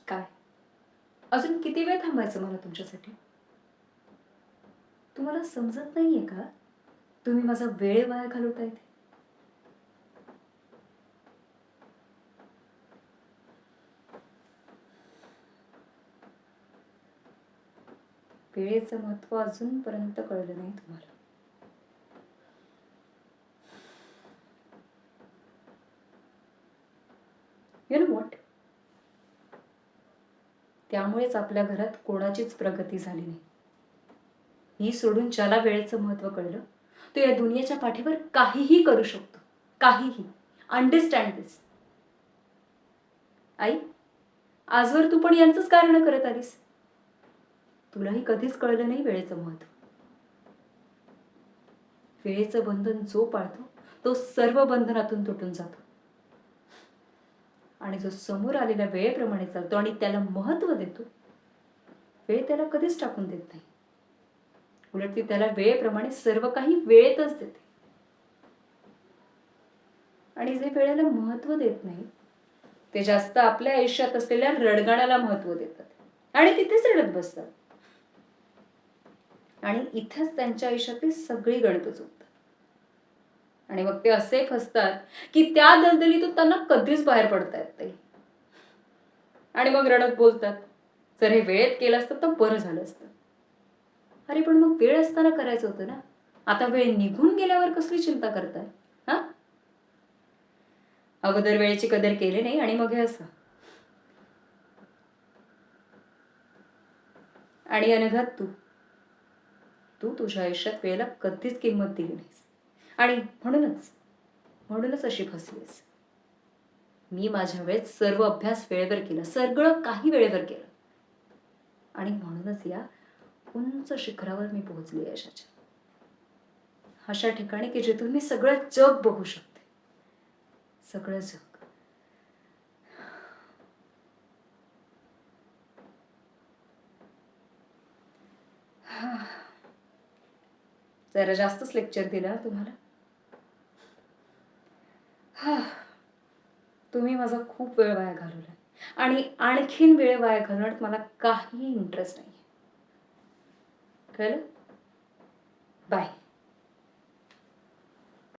काय? अजून किती वेळ थांबायचं मला तुमच्यासाठी? तुम्हाला समजत नाहीये का? तुम्ही माझा वेळ वाया घालवताय ते? वेळेचं महत्त्व अजूनपर्यंत कळलं नाही तुम्हाला. You know what? त्यामुळेच आपल्या घरात कोणाचीच प्रगती झाली नाही. ही सोडून ज्याला वेळेचं महत्त्व कळलं, तो या दुनियेच्या पाठीवर काहीही करू शकतो. काहीही. अंडरस्टँड दिस. आई, आजवर तू पण यांचंच कारण करत आलीस. तुलाही कधीच कळलं नाही वेळेचं महत्त्व. वेळेचं बंधन जो पाळतो, तो सर्व बंधनातून तुटून जातो. आणि जो समोर आलेल्या वेळेप्रमाणे चालतो आणि त्याला महत्त्व देतो, वेळ त्याला कधीच टाकून देत नाही. उलट ती त्याला वेळेप्रमाणे सर्व काही वेळेतच देते. आणि जे वेळेला महत्त्व देत नाही, ते जास्त आपल्या आयुष्यात असलेल्या रडगाण्याला महत्त्व देतात आणि तिथेच रडत बसतात. आणि इथेच त्यांच्या आयुष्यातली सगळी गणितं चुकतात. आणि मग ते असे फसतात की त्या दलदलीतून त्यांना कधीच बाहेर पडता येत नाही. आणि मग रडत बोलतात, जर हे वेळेत केलं असतं तर बरं झालं असतं. अरे पण मग वेळ असताना करायचं होतं ना. आता वेळ निघून गेल्यावर कसली चिंता करताय? हा? अगोदर वेळेची कदर केली नाही आणि मग हे असं. आणि अनघात तू तू तुझ्या आयुष्यात वेळेला कधीच किंमत दिली नाहीस. आणि म्हणूनच अशी फसलीस. मी माझ्या वेळेत सर्व अभ्यास वेळेवर केला, सगळं काही वेळेवर केलं. आणि म्हणूनच या उंच शिखरावर मी पोहोचली यशाच्या. अशा ठिकाणी की जिथून मी सगळं जग बघू शकते. सगळं जग. जरा जास्तच लेक्चर दिलं तुम्हाला. तुम्ही माझा खूप वेळ वाया घालवला आणि आणखीन वेळ वाया घालवण्यात मला काही इंटरेस्ट नाही. कळलं? बाय.